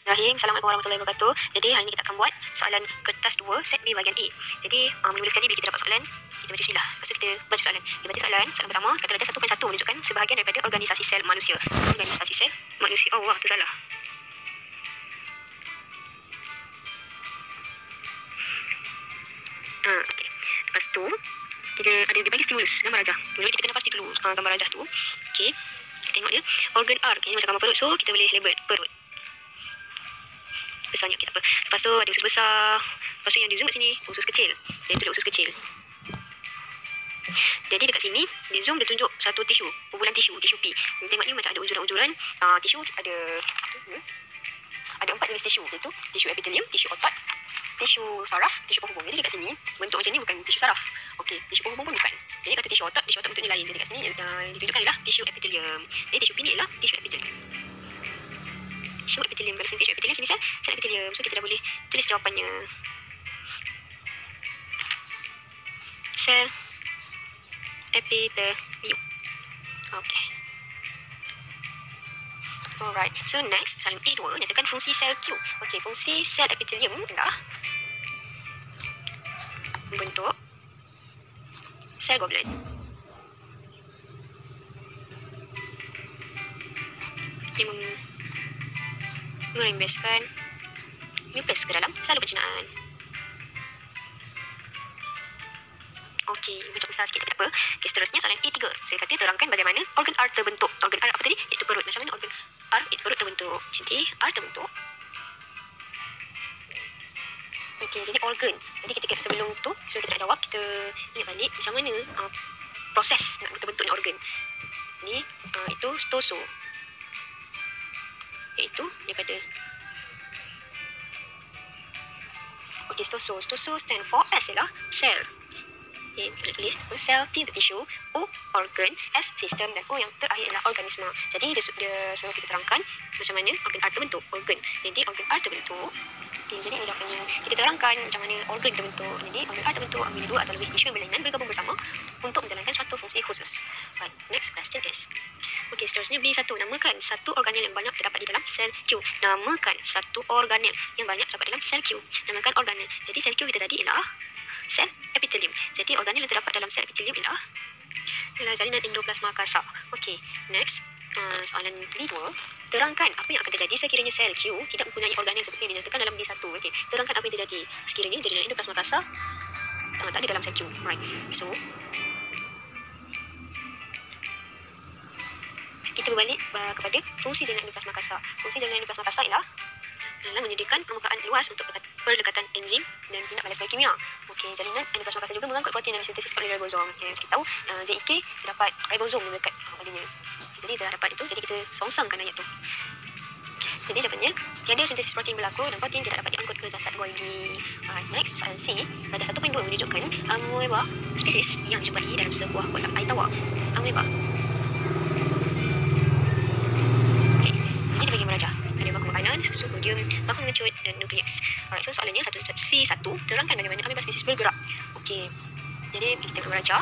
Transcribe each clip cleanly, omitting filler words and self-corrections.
Bismillahirrahmanirrahim. Assalamualaikum warahmatullahi wabarakatuh. Jadi hari ini kita akan buat soalan kertas 2 set B bahagian A. Jadi mula-mula sekali bila kita dapat soalan, kita baca bismillah. Lepas tu kita baca soalan. Kita baca soalan pertama, kata darjah 1.1 menunjukkan sebahagian daripada organisasi sel manusia. Organisasi sel manusia. Oh, wah, tu salah. Okay. Lepas tu kita ada dibagi stimulus gambar rajah. Dulu kita kena pasti dulu gambar rajah tu. Okey. Kita tengok dia. Organ R. Ini macam gambar perut, so kita boleh label perut. Besarnya kita apa. Lepas tu ada usus besar. Lepas tu yang di zoom kat sini usus kecil. Iaitu usus kecil. Jadi dekat sini di zoom dia tunjuk satu tisu, kumpulan tisu P. Kita tengok ni macam ada uzuran-uzuran. Tisu ada 4 jenis tisu, iaitu tisu epitelium, tisu otot, tisu saraf, tisu penghubung. Jadi dekat sini bentuk macam ni bukan tisu saraf. Okey, tisu penghubung pun bukan. Jadi kata tisu otot bentuknya lain. Jadi dekat sini ditunjukkan ialah tisu epitelium. Jadi tisu P ni ialah tisu epitelium. Tisu epitelium. Kalau sini tisu epitelium, sini sel epitelium. So kita dah boleh tulis jawapannya. Sel epitelium. Okey. Alright. So next, soalan A2 nyatakan fungsi sel Q. Okey, fungsi sel epitelium adalah membentuk sel goblet. Yang merembeskan nukleus ke dalam saluran pencernaan. Okey, macam besar sikit tapi tak apa. Okey, seterusnya soalan A3. Saya kata terangkan bagaimana organ R terbentuk. Organ R apa tadi? Iaitu perut. Macam mana organ R iaitu perut terbentuk? Jadi R terbentuk. Okey, jadi organ. Jadi ketika sebelum tu, so kita nak jawab, kita ingat balik macam mana proses nak terbentuknya organ. Ni itu stoso. Iaitu daripada stoso. Stoso stand for S ialah cell. Okay, tulis cell, T untuk tissue, O organ, S sistem dan O yang terakhir adalah organisme. Jadi dia suruh kita terangkan macam mana organ R terbentuk. Organ. Jadi organ R terbentuk. Okay, jadi ini jawapannya. Kita terangkan macam mana organ terbentuk. Jadi organ R terbentuk apabila dua atau lebih tissue yang berlainan bergabung bersama untuk menjalankan suatu fungsi khusus. Right, next question is. Okey, seterusnya B1. Namakan satu organel yang banyak terdapat di dalam sel Q. Namakan satu organel yang banyak terdapat dalam sel Q. Namakan organel. Jadi sel Q kita tadi ialah sel epitelium. Jadi organel yang terdapat dalam sel epitelium ialah jalinan endoplasma kasar. Okey, next soalan B2. Terangkan apa yang akan terjadi sekiranya sel Q tidak mempunyai organel seperti yang dinyatakan dalam B1. Okey, terangkan apa yang terjadi sekiranya jalinan endoplasma kasar tak ada dalam sel Q. Right. So kita berbalik kepada fungsi jalinan endoplasma kasar. Fungsi jalinan endoplasma kasar ialah menyediakan permukaan luas untuk perdekatan enzim dan tindak balas kimia. Okey, jalinan endoplasma kasar juga mengangkut protein yang disintesis oleh ribosom. Okay, kita tahu JEK terdapat ribosom dekat padanya. Jadi dah dapat itu, jadi kita songsangkan ayat tu. Jadi jawapannya, tiada sintesis protein berlaku dan protein tidak dapat diangkut ke jasad Golgi. Next, soalan C. Darjah 1.2 menunjukkan amoeba spesies yang dijumpai dalam sebuah kotak air tawar. Amoeba. Okey, jadi bagi merajah. Ada baku makanan, suhu dium, baku mengecut dan nukleus. Alright, so soalannya C1. Terangkan bagaimana amoeba spesies bergerak. Okey, jadi kita akan merajah.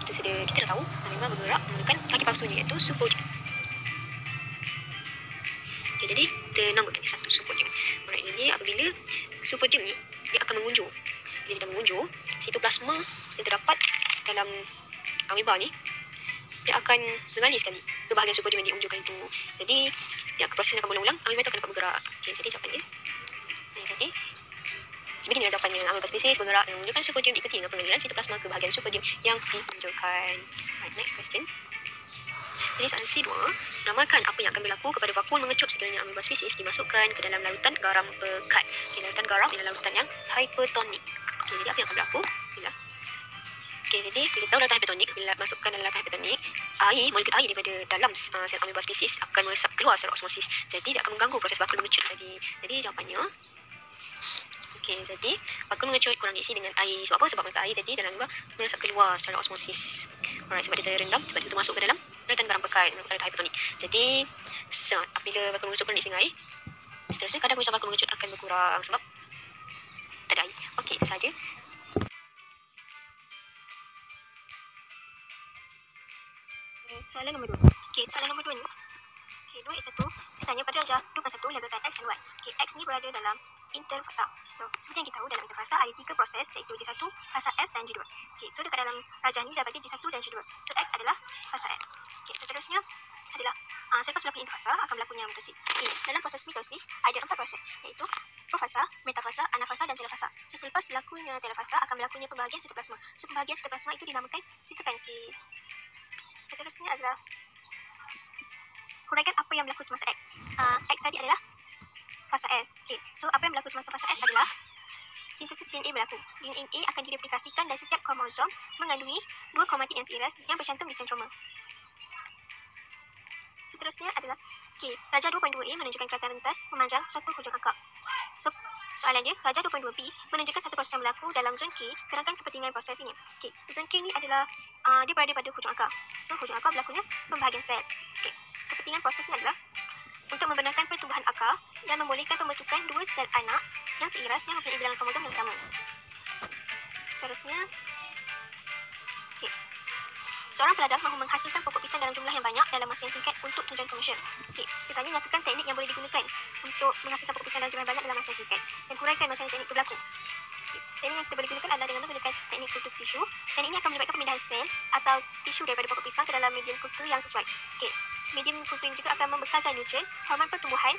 Kita dah tahu amoeba bergerak menggunakan kaki palsunya iaitu supodium. Okay, jadi kita namakan ni satu supodium. Alright, jadi apabila supodium ni dia akan mengunjur. Jadi dia mengunjur, sitoplasma yang terdapat dalam amoeba ni dia akan mengalir sekali ke bahagian supodium yang diunjurkan itu. Jadi proses akan berulang, amoeba itu akan dapat bergerak. Okay, jadi jawapannya tadi beginilah jawapannya. Amoeba spesies bergerak yang menunjukkan supodium diikuti dengan pengaliran sitoplasma ke bahagian supodium yang diunjurkan. Right, next question. Jadi soalan C2, namakan apa yang akan berlaku kepada vakuum mengecut sekiranya amoeba spesies dimasukkan ke dalam lautan garam pekat. Okay, lautan garam ialah lautan yang hypertonik. Okay, jadi apa yang akan berlaku? Okay, jadi kita tahu lautan hypertonik, bila masukkan dalam lautan hypertonik, molekul air daripada dalam sel amoeba spesies akan meresap keluar secara osmosis. Jadi dia akan mengganggu proses vakuum mengecut tadi. Jadi jawapannya, okey, jadi vakuum mengecut kurang diisi dengan air. Sebab apa? Sebab mata air tadi dalam amoeba meresap keluar secara osmosis. Alright, sebab dia terendam, sebab dia masuk ke dalam lautan garam pekat, lautan hypertonik. Jadi apabila vakuum mengecut kurang diisi dengan air, seterusnya kadar kuasa vakuum mengecut akan berkurang sebab tak ada air. Okey, itu sahaja. Soalan nombor 2. Okey, soalan nombor 2 ni Okay, 2x1 kita tanya pada darjah 2/1 labelkan X dan Y. Okay, X ni berada dalam interfasa. So, seperti yang kita tahu dalam interfasa ada 3 proses iaitu J1, fasa S dan J2. Okay, so dekat dalam darjah ni dah bagi J1 dan J2. So, X adalah fasa S. Okay, seterusnya adalah selepas berlaku interfasa akan berlakunya mitosis. Okay, dalam proses mitosis ada 4 proses iaitu profasa, metafasa, anafasa dan telofasa. So, selepas berlakunya telofasa akan berlakunya pembahagian sitoplasma. So, pembahagian sitoplasma itu dinamakan sitokinesi. Seterusnya adalah huraikan apa yang berlaku semasa X. X tadi adalah fasa S. Okay. So, apa yang berlaku semasa fasa S adalah sintesis DNA berlaku. DNA akan direplikasikan dan setiap kromosom mengandungi 2 kromatik yang seiras yang bercantum di sentroma. Seterusnya adalah darjah 2.2a menunjukkan keratan rentas memanjang suatu hujung akar. So, soalan dia, darjah 2.2b menunjukkan satu proses yang berlaku dalam zon K, terangkan kepentingan proses ini. Okay. Zon K ni adalah dia berada pada hujung akar. So, hujung akar berlakunya pembahagian sel. Okay. Kepentingan proses ini adalah untuk membenarkan pertumbuhan akar dan membolehkan pembentukan 2 sel anak yang seiras yang mempunyai bilangan kromosom yang sama. Seterusnya, seorang peladang mahu menghasilkan pokok pisang dalam jumlah yang banyak dalam masa yang singkat untuk tujuan komersial. Kita tanya nyatakan teknik yang boleh digunakan untuk menghasilkan pokok pisang dalam jumlah yang banyak dalam masa yang singkat dan huraikan macam mana teknik itu berlaku. Teknik yang kita boleh gunakan adalah dengan menggunakan teknik kultur tisu. Teknik ini akan melibatkan pemindahan sel atau tisu daripada pokok pisang ke dalam medium kultur yang sesuai. Medium kultur ini juga akan membekalkan nutrien, hormon pertumbuhan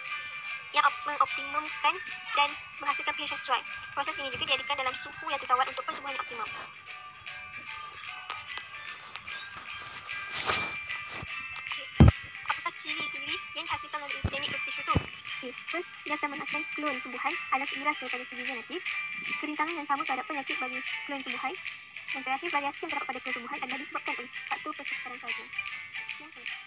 yang mengoptimumkan dan menghasilkan pH yang sesuai. Proses ini juga diadakan dalam suhu yang terkawal untuk pertumbuhan yang optimum. Apakah ciri-ciri yang dihasilkan melalui teknik kultur tisu itu? First, dia akan menghasilkan klon tumbuhan ala seiras daripada segi genetik, kerintangan yang sama terhadap penyakit bagi klon tumbuhan, dan terakhir, variasi yang terdapat pada klon tumbuhan adalah disebabkan oleh faktor persekitaran sahaja. Sekian, terima kasih.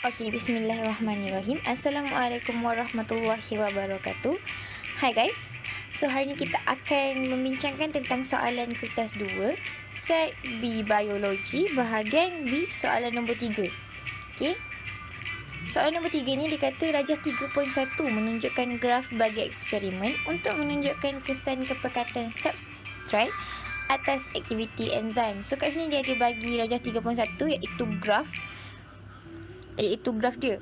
Okay, bismillahirrahmanirrahim. Assalamualaikum warahmatullahi wabarakatuh. Hai guys. So, hari ni kita akan membincangkan tentang soalan kertas 2, set B Biologi, bahagian B, soalan nombor 3. Okay. Soalan nombor 3 ni dikata darjah 3.1 menunjukkan graf bagi eksperimen untuk menunjukkan kesan kepekatan substrat atas aktiviti enzim. So, kat sini dia ada bagi darjah 3.1 iaitu graf dia.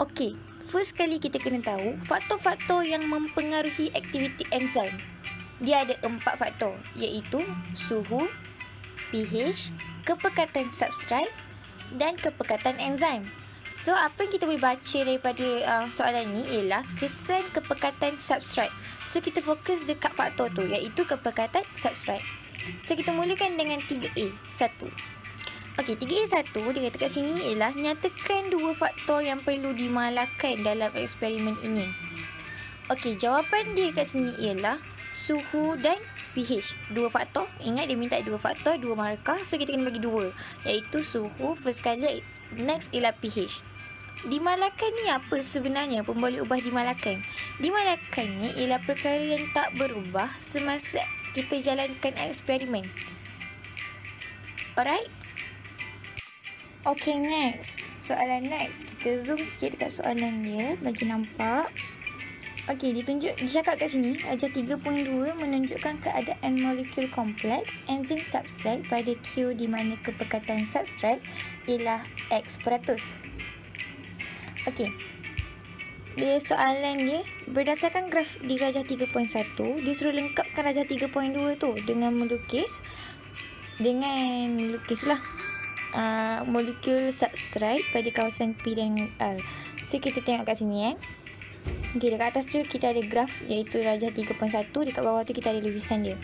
Okey, first kali kita kena tahu faktor-faktor yang mempengaruhi aktiviti enzim. Dia ada 4 faktor iaitu suhu, pH, kepekatan substrat dan kepekatan enzim. So, apa yang kita boleh baca daripada soalan ni ialah kesan kepekatan substrat. So, kita fokus dekat faktor tu iaitu kepekatan substrat. So, kita mulakan dengan 3A, 1. Okey, 3A1 dia kata kat sini ialah nyatakan 2 faktor yang perlu dimalahkan dalam eksperimen ini. Okey, jawapan dia kat sini ialah suhu dan pH. 2 faktor. Ingat dia minta 2 faktor, 2 markah. So, kita kena bagi 2. Iaitu suhu, first kali. Next ialah pH. Dimalahkan ni apa sebenarnya? Pemboleh ubah dimalahkan. Dimalahkan ni ialah perkara yang tak berubah semasa kita jalankan eksperimen. Alright? Okay, next. Soalan next. Kita zoom sikit dekat soalan dia bagi nampak. Okay, dicakap kat sini. Darjah 3.2 menunjukkan keadaan molekul kompleks enzim substrat pada Q di mana kepekatan substrat ialah X%. Okay. Soalan dia berdasarkan graf di darjah 3.1, dia suruh lengkapkan darjah 3.2 tu dengan melukis molekul substrat pada kawasan P dan R. So, kita tengok kat sini Okay, dekat atas tu kita ada graf iaitu darjah 3.1. Dekat bawah tu kita ada lukisan dia.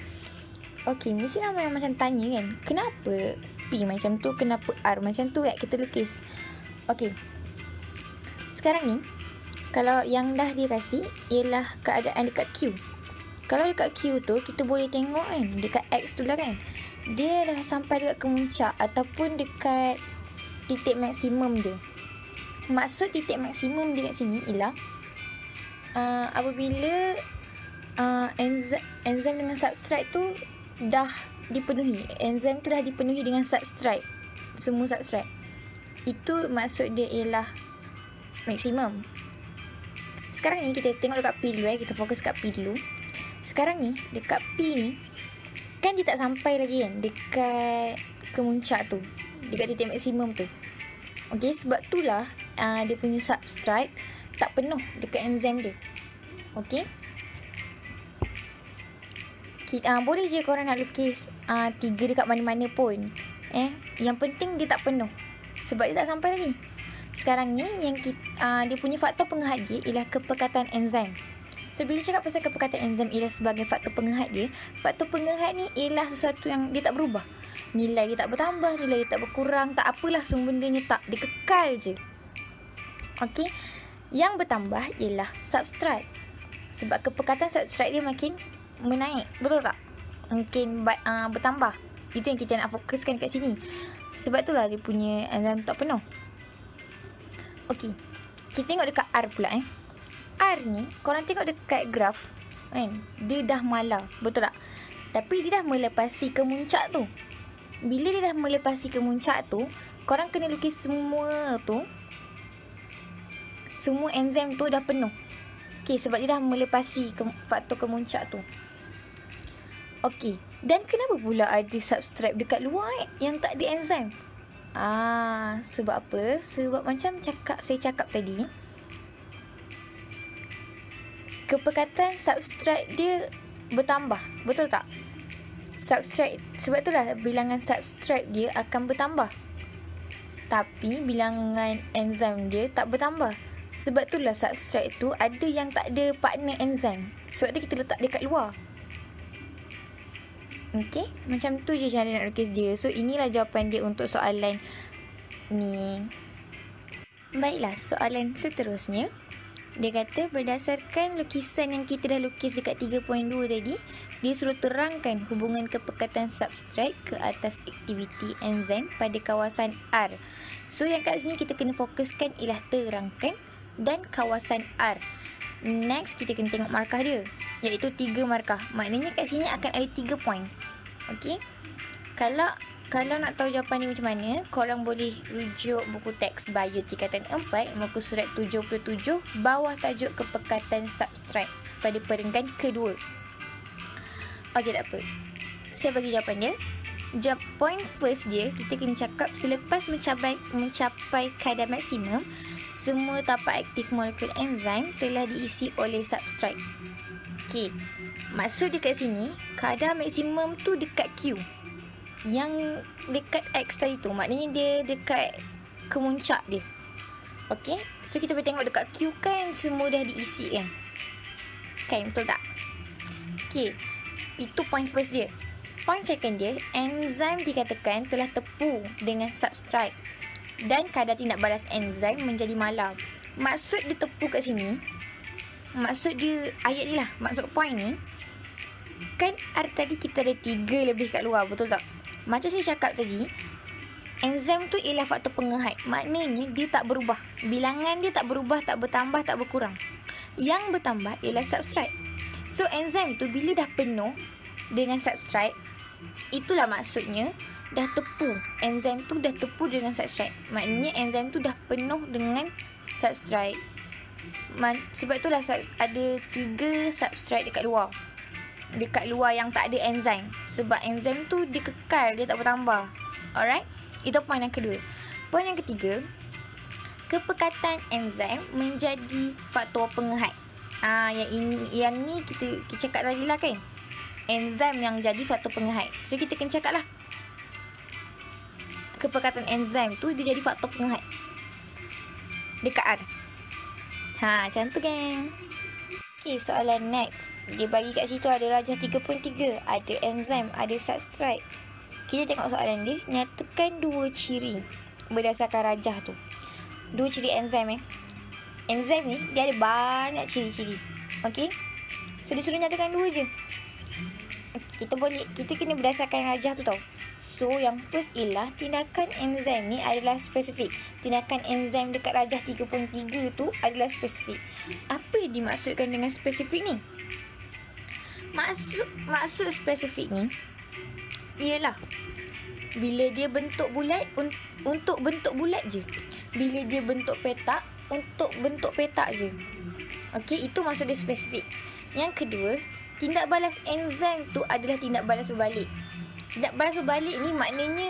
Okay, mesti ramai yang macam tanya kan, kenapa P macam tu, kenapa R macam tu kan kita lukis. Okay, sekarang ni kalau yang dah dia kasih ialah keadaan dekat Q. Kalau dekat Q tu kita boleh tengok kan, dekat X tu lah kan, dia dah sampai dekat kemuncak ataupun dekat titik maksimum dia. Maksud titik maksimum dia kat sini ialah apabila enzim dengan substrat tu dah dipenuhi. Enzim tu dah dipenuhi dengan substrat, semua substrat. Itu maksud dia ialah maksimum. Sekarang ni kita tengok dekat P dulu kita fokus kat P dulu. Sekarang ni dekat P ni kan dia tak sampai lagi kan dekat kemuncak tu, dekat titik maksimum tu. Okey, sebab itulah dia punya substrate tak penuh dekat enzim dia. Okey. Boleh je korang nak lukis 3 dekat mana-mana pun. Yang penting dia tak penuh. Sebab dia tak sampai lagi. Sekarang ni yang dia punya faktor penghad dia ialah kepekatan enzim. So bila cakap pasal kepekatan enzim ialah sebagai faktor penghad dia, faktor penghad ni ialah sesuatu yang dia tak berubah. Nilai dia tak bertambah, nilai dia tak berkurang, tak apalah, semua bendanya tak, dia kekal je. Okey. Yang bertambah ialah substrate. Sebab kepekatan substrate dia makin menaik, betul tak? Mungkin bertambah. Itu yang kita nak fokuskan kat sini. Sebab itulah dia punya enzim tak penuh. Okey. Kita tengok dekat R pula R ni, korang tengok dekat graf kan, dia dah malar, betul tak? Tapi dia dah melepasi kemuncak tu. Bila dia dah melepasi kemuncak tu, korang kena lukis semua tu. Semua enzim tu dah penuh. Okey, sebab dia dah melepasi faktor kemuncak tu. Okey, dan kenapa pula ada substrate dekat luar yang tak ada enzim? Sebab apa? Sebab macam saya cakap tadi, kepekatan substrate dia bertambah, betul tak? Substrate, sebab itulah bilangan substrate dia akan bertambah. Tapi bilangan enzim dia tak bertambah. Sebab itulah substrate tu ada yang tak ada partner enzim. Sebab tu kita letak dekat luar. Okey, macam tu je cara nak lukis dia. So inilah jawapan dia untuk soalan ni. Baiklah, soalan seterusnya. Dia kata berdasarkan lukisan yang kita dah lukis dekat 3.2 tadi, dia suruh terangkan hubungan kepekatan substrate ke atas aktiviti enzim pada kawasan R. So yang kat sini kita kena fokuskan ialah terangkan dan kawasan R. Next kita kena tengok markah dia, iaitu 3 markah. Maknanya kat sini akan ada 3 point. Okey. Kalau nak tahu jawapan ni macam mana, korang boleh rujuk buku teks bio tingkatan 4, muka surat 77, bawah tajuk kepekatan substrate pada perenggan kedua. Okey, tak apa. Saya bagi jawapan dia. Point first dia, kita kena cakap selepas mencapai kadar maksimum, semua tapak aktif molekul enzim telah diisi oleh substrate. Okey. Maksud dia kat sini, kadar maksimum tu dekat Q. Yang dekat X tadi tu, maknanya dia dekat kemuncak dia. Okey. So kita boleh tengok dekat Q kan semua dah diisi kan. Kan, betul tak? Okey. Itu point first dia. Point second dia, enzim dikatakan telah tepu dengan substrate. Dan kadar tindak balas enzim menjadi malar. Maksud dia tepu kat sini, maksud dia ayat ni lah, maksud point ni, kan R tadi kita ada 3 lebih kat luar, betul tak? Macam saya cakap tadi, enzim tu ialah faktor penghad. Maknanya dia tak berubah. Bilangan dia tak berubah, tak bertambah, tak berkurang. Yang bertambah ialah substrate. So enzim tu bila dah penuh dengan substrate, itulah maksudnya dah tepu. Enzim tu dah tepu dengan substrate. Maknanya enzim tu dah penuh dengan substrate. Sebab itulah ada 3 substrate dekat luar. Dekat luar yang tak ada enzim. Sebab enzim tu dia kekal, dia tak bertambah. Alright? Itu poin yang kedua. Poin yang ketiga, kepekatan enzim menjadi faktor penghad. Yang ni kita cakap tadi lah kan. Enzim yang jadi faktor penghad. So kita kena cakap lah, kepekatan enzim tu dia jadi faktor penghad dekat R. Macam tu kan. Okay, soalan next. Dia bagi kat situ ada rajah 3.3, ada enzim, ada substrate. Kita tengok soalan dia. Nyatakan 2 ciri berdasarkan rajah tu. 2 ciri enzim Enzim ni dia ada banyak ciri-ciri. Okey. So dia suruh nyatakan 2 je. Kita kena berdasarkan rajah tu tau. So yang first ialah tindakan enzim ni adalah spesifik. Tindakan enzim dekat rajah 3.3 tu adalah spesifik. Apa yang dimaksudkan dengan spesifik ni? Maksud spesifik ni ialah bila dia bentuk bulat, untuk bentuk bulat je. Bila dia bentuk petak, untuk bentuk petak je. Okey, itu maksud dia spesifik. Yang kedua, tindak balas enzim tu adalah tindak balas berbalik. Tidak balas berbalik ni maknanya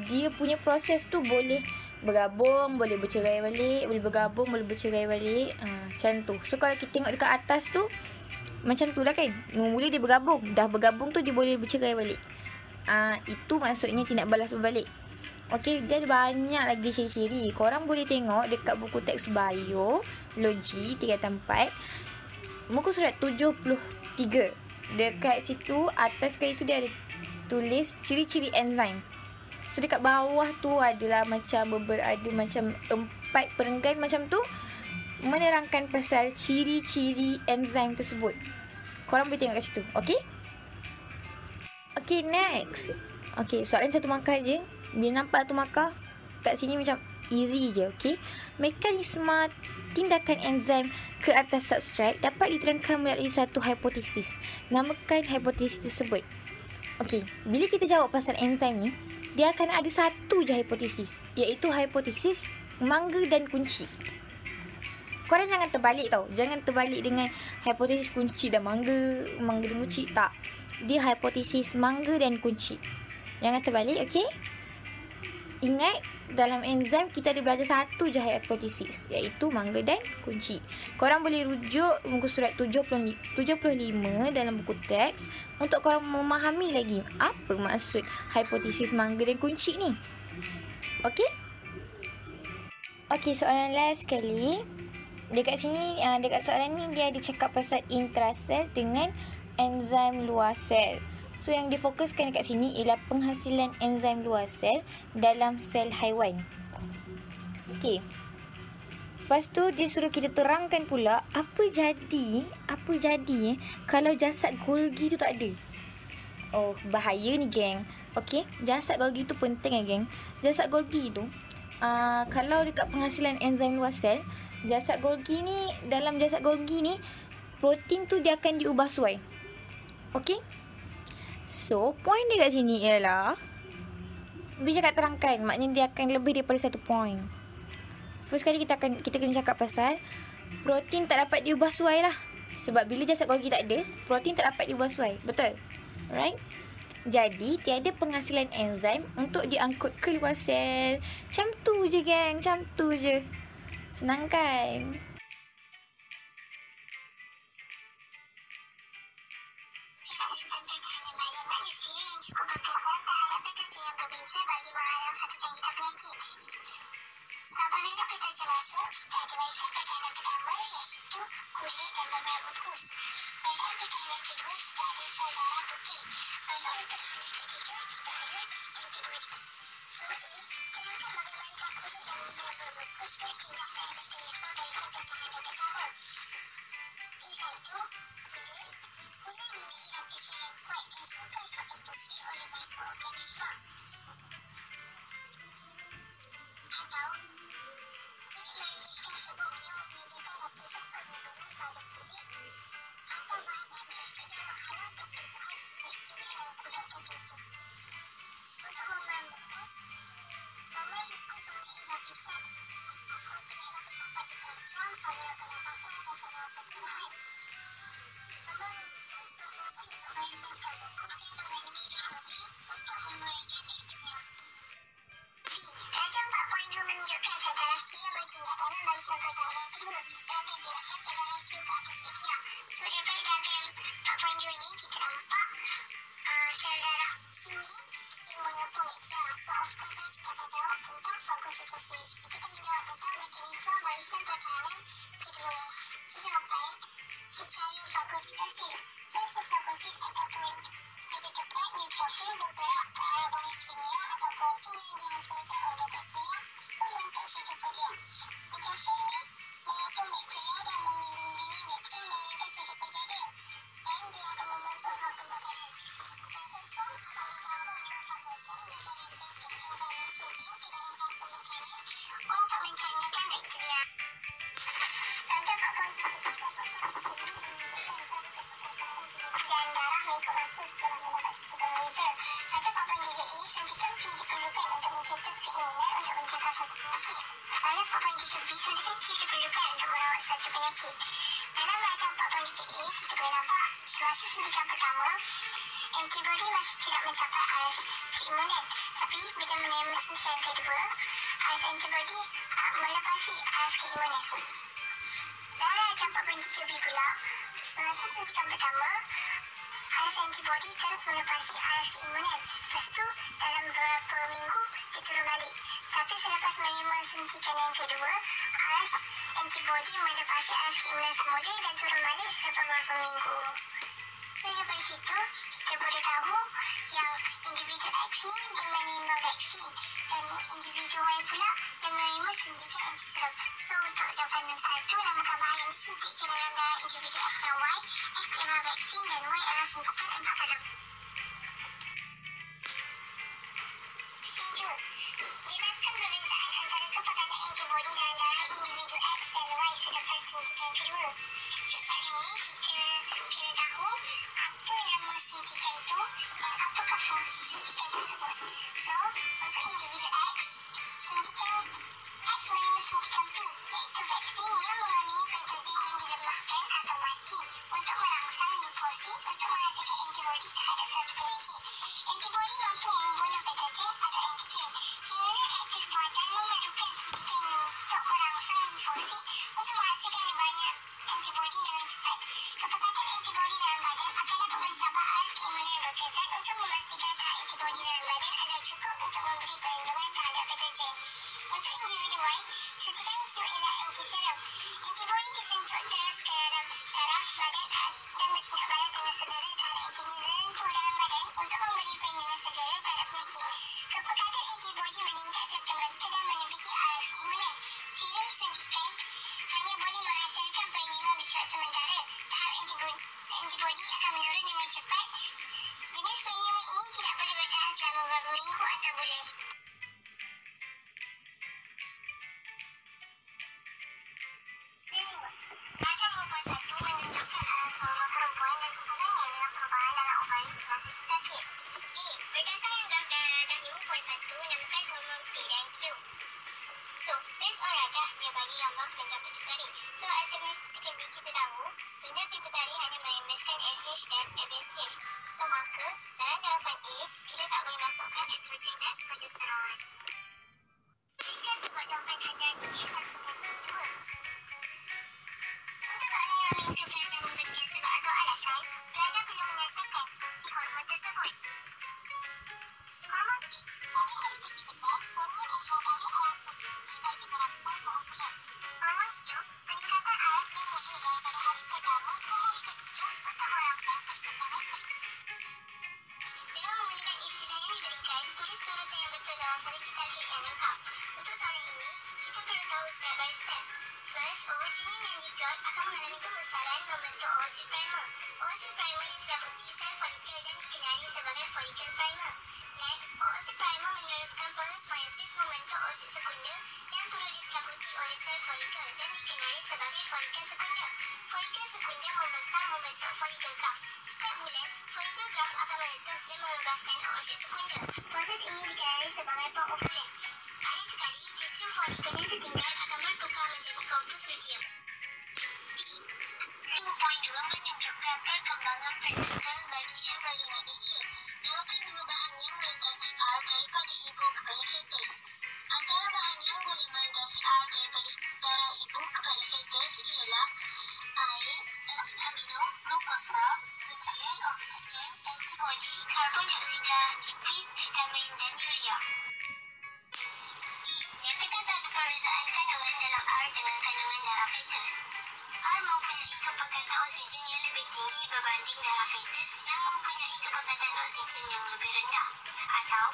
dia punya proses tu boleh bergabung, boleh bercerai balik, boleh bergabung, boleh bercerai balik. Macam tu. So kalau kita tengok dekat atas tu, macam tu lah kan. Mula dia bergabung. Dah bergabung tu dia boleh bercerai balik. Itu maksudnya tidak balas berbalik. Okey, dia ada banyak lagi ciri-ciri. Korang boleh tengok dekat buku teks bio, logi, tingkatan 4. Muka surat 73. Dekat situ, atas sekali tu dia ada tulis ciri-ciri enzim. So dekat bawah tu adalah macam ada macam 4 perenggan macam tu menerangkan pasal ciri-ciri enzim tersebut. Korang boleh tengok kat situ. Okey? Okey, next. Okey, soalan satu markah je. Bila nampak tu markah, kat sini macam easy je, okey. Mekanisme tindakan enzim ke atas substrat dapat diterangkan melalui satu hipotesis. Namakan hipotesis tersebut. Okey, bila kita jawab pasal enzim ni, dia akan ada satu je hipotesis, iaitu hipotesis mangga dan kunci. Korang jangan terbalik tau. Jangan terbalik dengan hipotesis kunci dan mangga dan kunci. Tak. Dia hipotesis mangga dan kunci. Jangan terbalik, okey? Ingat, dalam enzim kita ada belajar satu je hipotesis, iaitu mangga dan kunci. Korang boleh rujuk muka surat 75 dalam buku teks untuk korang memahami lagi apa maksud hipotesis mangga dan kunci ni. Okey? Okey, soalan last sekali. Dekat sini, dekat soalan ni dia ada cakap pasal intrasel dengan enzim luar sel. So yang difokuskan dekat sini ialah penghasilan enzim luar sel dalam sel haiwan. Okey. Lepas tu dia suruh kita terangkan pula apa jadi kalau jasad Golgi tu tak ada. Oh, bahaya ni geng. Okey, jasad Golgi tu penting geng. Jasad Golgi tu kalau dekat penghasilan enzim luar sel, jasad Golgi ni, dalam jasad Golgi ni protein tu dia akan diubah suai. Okey? So, point dia kat sini ialah bila cakap terangkan, maknanya dia akan lebih daripada satu point. First kali kita kena cakap pasal protein tak dapat diubah suai lah. Sebab bila jasad Golgi tak ada, protein tak dapat diubah suai. Betul? Right? Jadi, tiada penghasilan enzim untuk diangkut ke luar sel. Macam tu je geng, macam tu je. Senang kan? Apabila kita termasuk, kita ada bahagian pertahanan pertama iaitu kulit dan membran mukus. Bahagian pertahanan kedua kita ada sel darah putih. Bahagian pertahanan ketiga kita ada antibodi. So, terangkan bagaimana kulit dan membran mukus bertindak dalam mekanisme bahagian pertahanan pertama. Satu, kulit. Kulit mempunyai lapisan yang kuat dan sukar ditembusi oleh mikroorganisma. Atau manis tersebutnya menyediakan lapisan perlindungan pada kulit atau bahan-bahan yang sedang menghalang Semasa suntikan pertama, antibodi masih tidak mencapai aras keimunan. Tapi bila menerima suntikan kedua, aras antibodi melepasi aras keimunan. Dalam rangka 43B pula, semasa suntikan pertama, aras antibodi terus melepasi aras keimunan. Lepas tu, dalam beberapa minggu, dia turun balik. Tapi selepas menerima suntikan yang kedua, aras antibodi melepasi aras keimunan semula dan turun balik selepas beberapa minggu. So, daripada situ, kita boleh tahu yang individu X ni dia menerima vaksin dan individu Y pula dia menerima suntikan antiserum. So, untuk jawapan nombor 1, namakan bahan yang disuntik ke dalam darah individu X dan Y, X adalah vaksin dan Y adalah suntikan antiserum. C2. Jelaskan perbezaan antara kepekatan antibodi dalam darah individu X dan Y selepas suntikan kedua. Untuk soalan ini, kita kena tahu apa nama suntikan tu dan apakah fungsi suntikan tersebut. So, untuk individu X, suntikan X menerima suntikan P, iaitu vaksin yang mengandungi patogen yang dilemahkan atau mati untuk merangsang limfosit untuk menghasilkan antibodi terhadap satu penyakit. Antibodi mampu membunuh patogen atau antigen. Sehingga aktif badan memerlukan suntikan untuk merangsang limfosit untuk menghasilkan lebih banyak antibodi dengan cepat. Kepekatan antibodi dalam badan akan dapat mencapai aras keimunan yang berkesan untuk memastikan tahap antibodi dalam badan adalah cukup untuk memberi perlindungan terhadap patogen. Untuk individu Y, suntikan Q ialah antiserum. Antibodi disentuh terus ke dalam darah badan dan bertindak balas dengan segera terhadap antibodi tertentu dalam badan untuk memberi perlindungan segera terhadap penyakit. Kepekatan antibodi meningkat serta-merta dan melebihi aras keimunan. Serum suntikan hanya boleh menghasilkan perlindungan bersifat sementara. Tahap antibodi akan menurun dengan cepat. Jenis perlindungan ini tidak boleh bertahan selama beberapa minggu atau bulan. Darjah 51 menunjukkan aras hormon perempuan dan hubungannya dengan perubahan dalam ovari semasa kita haid. A. Berdasarkan graf darjah 51, namakan hormon P dan Q. So, based on rajah, dia bagi gambar kelenjar pituitari. So, alternatively kita tahu, kelenjar pituitari hanya meremiskan LH dan FSH. So, maka, dalam jawapan A, kita tak boleh masukkan estrogen dan progesteron. Berikan sebab jawapan anda untuk A1 dan A2. Untuk soalan yang meminta pelajar memberikan sebab atau alasan, pelajar perlu menyatakan fungsi hormon tersebut. Hormon P. Pada aktivitas, hormon ini bagi aras yang tinggi bagi merangsang keovulan. Hormon Q. Peningkatan aras bermula daripada hari pertama ke hari ketujuh untuk merangsang perkembangan bayi. Dengan menggunakan istilah yang diberikan, tulis urutan yang betul dalam sara kita haid yang lengkap. Untuk soalan ini, kita perlu tahu step by step. First, oogenin yang diplot akan mengalami pembesaran membentuk oosit primer. Oosit primer diselaputi sel folikel dan dikenali sebagai follicle primer. Next, oosit primer meneruskan proses meiosis membentuk oosit sekunder yang turut diselaputi oleh sel folikel dan dikenali sebagai follicle sekunder. Follicle sekunder membesar membentuk follicle graft. Setiap bulan, follicle graft akan meletus dan membebaskan oosit sekunder. Proses ini dikenali sebagai perovulan. Akhir sekali, tissue follicle yang tertinggal akan bertukar menjadi korpus luteum. 5.2 menunjukkan perkembangan prenatal bagi embrio manusia. Namakan dua bahan yang melintasi R daripada ibu kepada fetus. Antara bahan yang boleh melintasi R daripada darah ibu kepada fetus ialah air, asid amino, glukosa, nutrien, oksigen, antibodi, karbon dioksida, lipid, vitamin dan urea. Nyatakan satu perbezaan kandungan dalam R dengan kandungan darah fetus. R mempunyai kepekatan oksigen yang lebih tinggi berbanding darah fetus yang mempunyai kepekatan oksigen yang lebih rendah. Atau,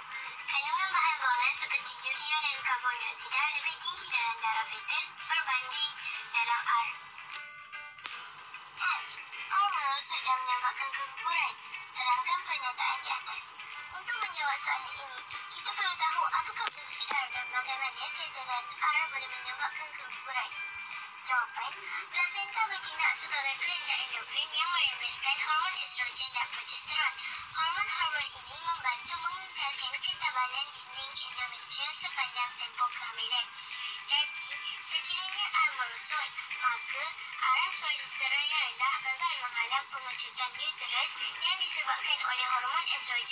kandungan bahan buangan seperti urea dan karbon dioksida lebih tinggi dalam darah fetus berbanding dalam R. F. R merosot dan menyebabkan keguguran. Terangkan pernyataan di atas. Untuk menjawab soalan ini, kita perlu tahu apakah fungsi R dan bagaimana keadaan R boleh menyebabkan keguguran. Jawapan, plasenta bertindak sebagai kelenjar endokrin yang meremiskan hormon estrogen dan progesteron. Hormon-hormon ini membantu mengekalkan ketebalan dinding endometrium sepanjang tempoh kehamilan. Jadi, sekiranya R merosot, maka aras progesteron yang rendah gagal menghalang pengecutan uterus. uterus yang disebabkan oleh hormon estrogen